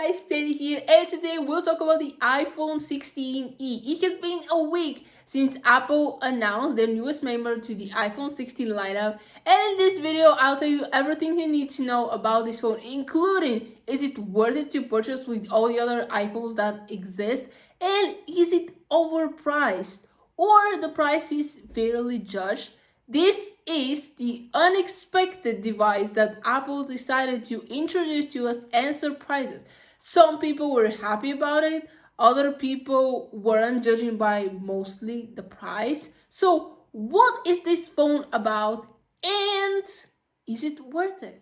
guys, Teddy here, and today we'll talk about the iPhone 16e. It has been a week since Apple announced their newest member to the iPhone 16 lineup, and in this video I'll tell you everything you need to know about this phone, including is it worth it to purchase with all the other iPhones that exist, and is it overpriced or the price is fairly judged. This is the unexpected device that Apple decided to introduce to us and surprise us. Some people were happy about it, other people weren't, judging by mostly the price. So, what is this phone about and is it worth it?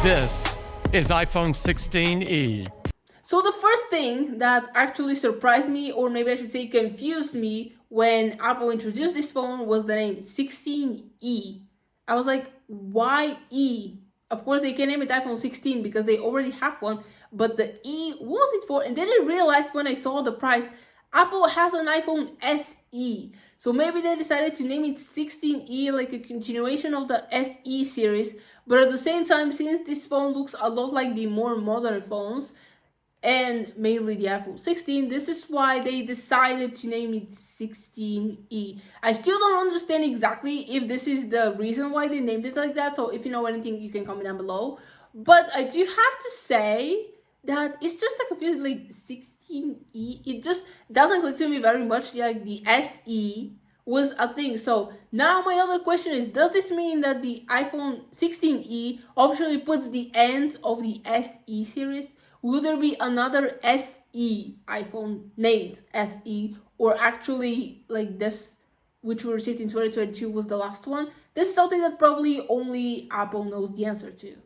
This is iPhone 16e. So the first thing that actually surprised me, or maybe I should say confused me, when Apple introduced this phone was the name 16e. I was like, why E? Of course, they can name it iPhone 16 because they already have one, but the E, what was it for? And then I realized when I saw the price, Apple has an iPhone SE. So maybe they decided to name it 16e, like a continuation of the SE series. But at the same time, since this phone looks a lot like the more modern phones, and mainly the iPhone 16, this is why they decided to name it 16e. I still don't understand exactly if this is the reason why they named it like that, so if you know anything, you can comment down below. But I do have to say that it's just like confusing, like 16e, it just doesn't click to me very much, like the SE was a thing. So now my other question is, does this mean that the iPhone 16e officially puts the end of the SE series? Will there be another SE iPhone named SE, or actually like this, which we received in 2022 was the last one? This is something that probably only Apple knows the answer to.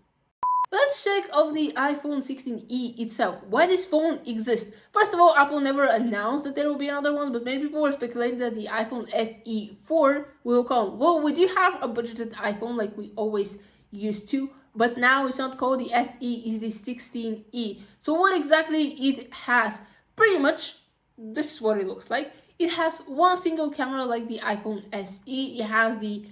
Let's check of the iPhone 16e itself. Why this phone exists? First of all, Apple never announced that there will be another one, but many people were speculating that the iPhone SE 4 will come. Well, we do have a budgeted iPhone like we always used to, but now it's not called the SE, it's the 16e. So what exactly it has? Pretty much, this is what it looks like. It has one single camera like the iPhone SE. It has the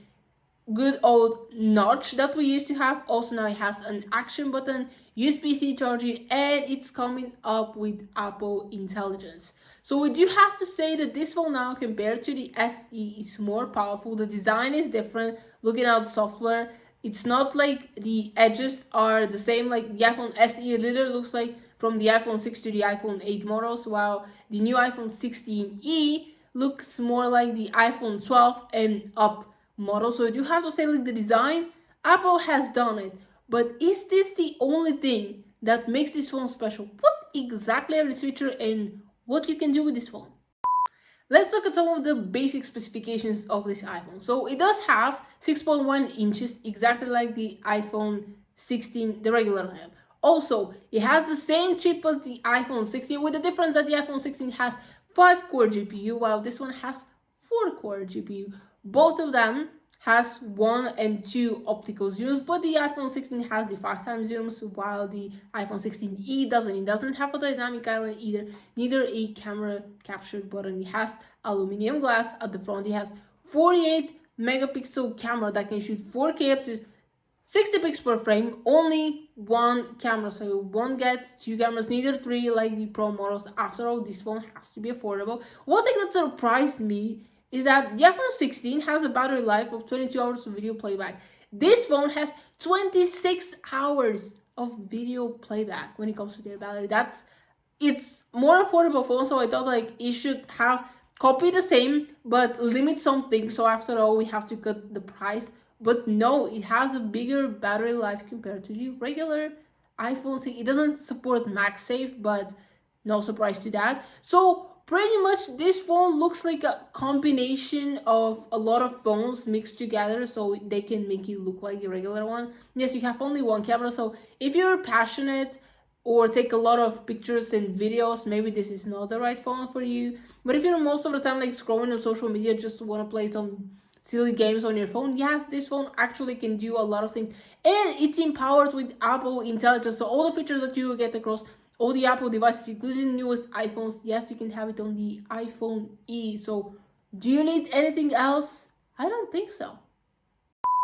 good old notch that we used to have. Also now it has an action button, USB-C charging, and it's coming up with Apple Intelligence. So we do have to say that this phone now compared to the SE is more powerful. The design is different. Looking at the software, it's not like the edges are the same. Like the iPhone SE, it literally looks like from the iPhone 6 to the iPhone 8 models, while the new iPhone 16e looks more like the iPhone 12 and up model. So I do have to say, like, the design, Apple has done it. But is this the only thing that makes this phone special? What exactly are its features and what you can do with this phone? Let's look at some of the basic specifications of this iPhone. So it does have 6.1 inches, exactly like the iPhone 16, the regular one. Also, it has the same chip as the iPhone 16, with the difference that the iPhone 16 has 5-core GPU, while this one has 4-core GPU. Both of them has 1 and 2 optical zooms, but the iPhone 16 has the 5x zooms, while the iPhone 16e doesn't. It doesn't have a dynamic island either, neither a camera capture button. It has aluminum glass at the front. It has 48 megapixel camera that can shoot 4K up to 60 pixels per frame, only one camera, so you won't get two cameras, neither three like the Pro models. After all, this phone has to be affordable. One thing that surprised me is that the iPhone 16 has a battery life of 22 hours of video playback. This phone has 26 hours of video playback when it comes to their battery. It's more affordable phone, so I thought like it should have copy the same but limit something. So after all, we have to cut the price. But no, it has a bigger battery life compared to the regular iPhone 6. It doesn't support MagSafe, but no surprise to that. So pretty much this phone looks like a combination of a lot of phones mixed together, so they can make it look like a regular one. Yes, you have only one camera, so if you're passionate or take a lot of pictures and videos, maybe this is not the right phone for you. But if you're most of the time like scrolling on social media, just want to play some silly games on your phone, yes, this phone actually can do a lot of things, and it's empowered with Apple Intelligence. So all the features that you will get across all the Apple devices, including the newest iPhones, yes, you can have it on the iPhone E. So do you need anything else? I don't think so.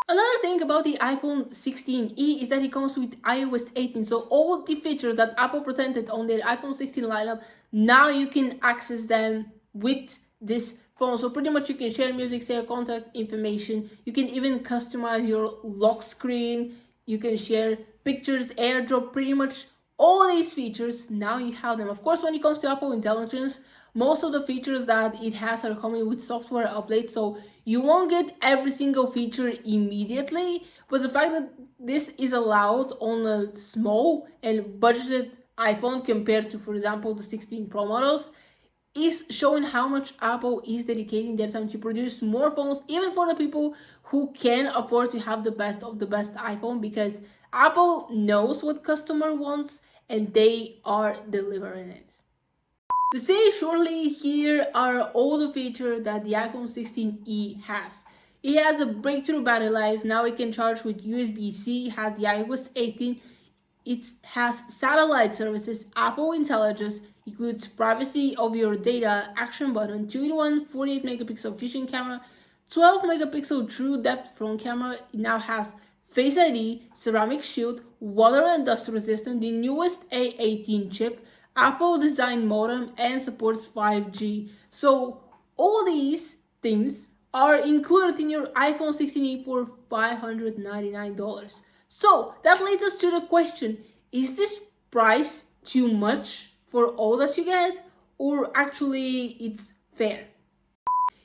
Another thing about the iPhone 16e is that it comes with iOS 18. So all the features that Apple presented on their iPhone 16 lineup, now you can access them with this phone. So pretty much you can share music, share contact information. You can even customize your lock screen. You can share pictures, AirDrop, pretty much all these features. Now you have them. Of course, when it comes to Apple Intelligence, most of the features that it has are coming with software updates, so you won't get every single feature immediately, but the fact that this is allowed on a small and budgeted iPhone compared to, for example, the 16 Pro models is showing how much Apple is dedicating their time to produce more phones, even for the people who can afford to have the best of the best iPhone, because Apple knows what customer wants and they are delivering it. To say shortly, here are all the features that the iPhone 16e has. It has a breakthrough battery life, now it can charge with USB-C, has the iOS 18, it has satellite services, Apple Intelligence, includes privacy of your data, action button, 2-in-1 48 megapixel vision camera, 12 megapixel true depth front camera. It now has Face ID, ceramic shield, water and dust resistant, the newest A18 chip, Apple design modem, and supports 5G. So all these things are included in your iPhone 16e for $599. So that leads us to the question, is this price too much for all that you get, or actually it's fair?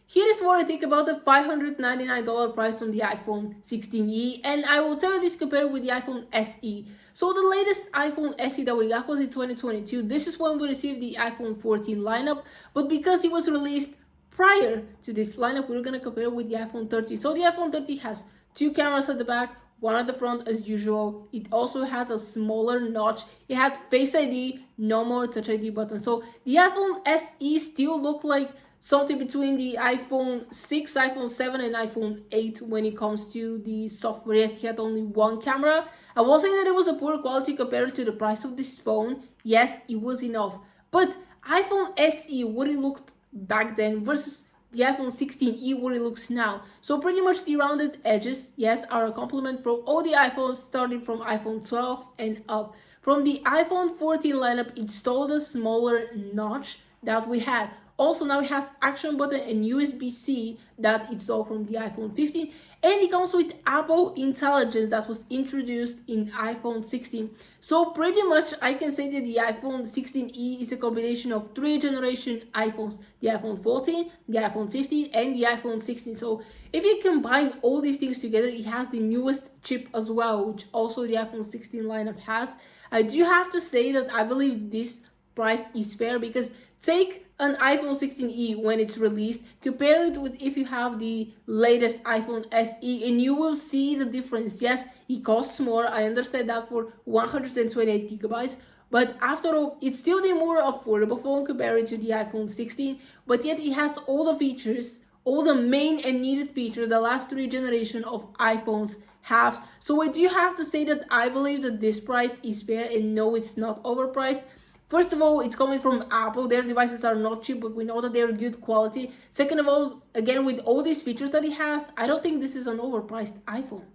Here is what I think about the $599 price on the iPhone 16e, and I will tell you this compared with the iPhone SE. So the latest iPhone SE that we got was in 2022. This is when we received the iPhone 14 lineup, but because it was released prior to this lineup, we're gonna compare it with the iPhone 30. So the iPhone 30 has two cameras at the back, one at the front as usual. It also had a smaller notch. It had Face ID, no more Touch ID button. So the iPhone SE still looked like something between the iPhone 6, iPhone 7, and iPhone 8 when it comes to the software. Yes, he had only one camera. I was saying that it was a poor quality compared to the price of this phone. Yes, it was enough. But iPhone SE, what it looked back then versus the iPhone 16e, what it looks now. So pretty much the rounded edges, yes, are a compliment from all the iPhones starting from iPhone 12 and up. From the iPhone 14 lineup, it stole the smaller notch that we had. Also, now it has action button and USB-C that it stole from the iPhone 15, and it comes with Apple Intelligence that was introduced in iPhone 16. So pretty much I can say that the iPhone 16e is a combination of three generation iPhones: the iPhone 14, the iPhone 15, and the iPhone 16. So if you combine all these things together, it has the newest chip as well, which also the iPhone 16 lineup has. I do have to say that I believe this price is fair, because take an iPhone 16e when it's released, compare it with if you have the latest iPhone SE, and you will see the difference. Yes, it costs more, I understand that, for 128 gigabytes, but after all, it's still the more affordable phone compared to the iPhone 16, but yet it has all the features, all the main and needed features the last three generations of iPhones have. So I do have to say that I believe that this price is fair, and no, it's not overpriced. First of all, it's coming from Apple. Their devices are not cheap, but we know that they're good quality. Second of all, again, with all these features that it has, I don't think this is an overpriced iPhone.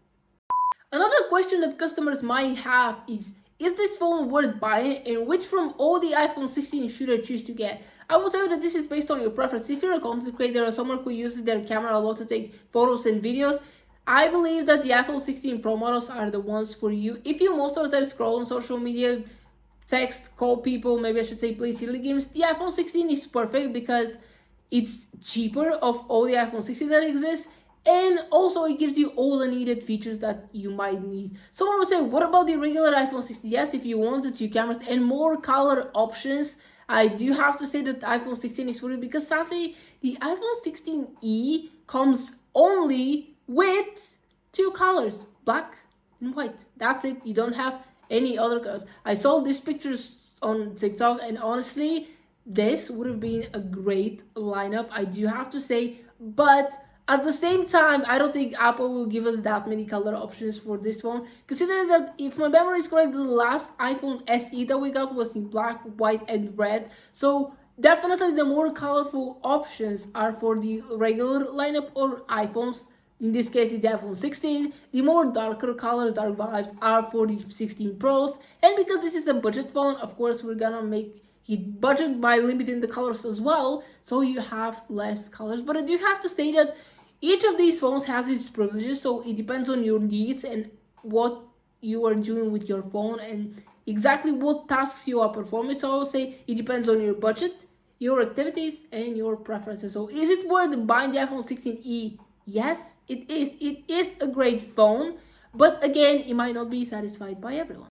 Another question that customers might have is this phone worth buying, and which from all the iPhone 16 should I choose to get? I will tell you that this is based on your preference. If you're a content creator or someone who uses their camera a lot to take photos and videos, I believe that the iPhone 16 Pro models are the ones for you. If you most of the time scroll on social media, text, call people, maybe I should say play silly games, the iPhone 16 is perfect because it's cheaper of all the iPhone 16 that exist, and also it gives you all the needed features that you might need. Someone will say, what about the regular iPhone 16? Yes, if you want the two cameras and more color options, I do have to say that the iPhone 16 is for you, because sadly the iPhone 16e comes only with two colors, black and white. That's it. You don't have any other colors. I saw these pictures on TikTok, and honestly, this would have been a great lineup, I do have to say. But at the same time, I don't think Apple will give us that many color options for this phone, considering that, if my memory is correct, the last iPhone SE that we got was in black, white, and red. So definitely the more colorful options are for the regular lineup or iPhones In this case, it's the iPhone 16. The more darker colors, dark vibes are for the 16 Pros. And because this is a budget phone, of course, we're gonna make it budget by limiting the colors as well, so you have less colors. But I do have to say that each of these phones has its privileges, so it depends on your needs and what you are doing with your phone and exactly what tasks you are performing. So I would say it depends on your budget, your activities, and your preferences. So is it worth buying the iPhone 16e? Yes, it is. It is a great phone, but again, it might not be satisfied by everyone.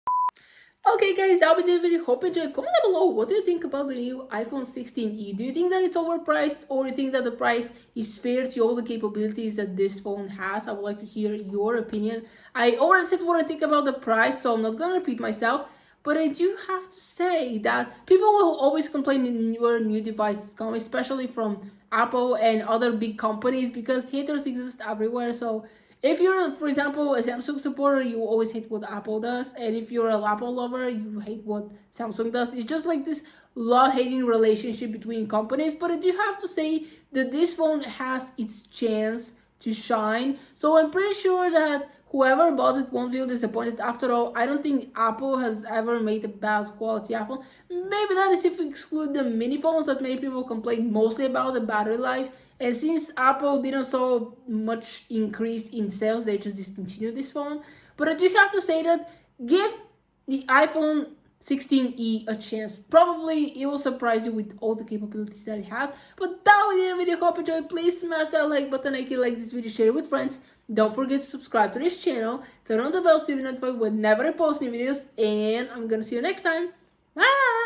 Okay guys, that was the video. Hope you enjoyed. Comment down below, what do you think about the new iPhone 16e? Do you think that it's overpriced, or do you think that the price is fair to all the capabilities that this phone has? I would like to hear your opinion. I already said what I think about the price, so I'm not gonna repeat myself. But I do have to say that people will always complain when new devices come, especially from Apple and other big companies, because haters exist everywhere. So if you're, for example, a Samsung supporter, you always hate what Apple does. And if you're an Apple lover, you hate what Samsung does. It's just like this love-hating relationship between companies. But I do have to say that this phone has its chance to shine. So I'm pretty sure that whoever buys it won't feel disappointed. After all, I don't think Apple has ever made a bad quality iPhone. Maybe that is if we exclude the mini phones that many people complain mostly about, the battery life. And since Apple didn't saw much increase in sales, they just discontinued this phone. But I do have to say that give the iPhone 16e a chance. Probably it will surprise you with all the capabilities that it has. But that was the video. Hope you enjoyed. Please smash that like button. If you like this video, share it with friends. Don't forget to subscribe to this channel. Turn on the bell so you'll be notified whenever I post new videos. And I'm gonna see you next time. Bye!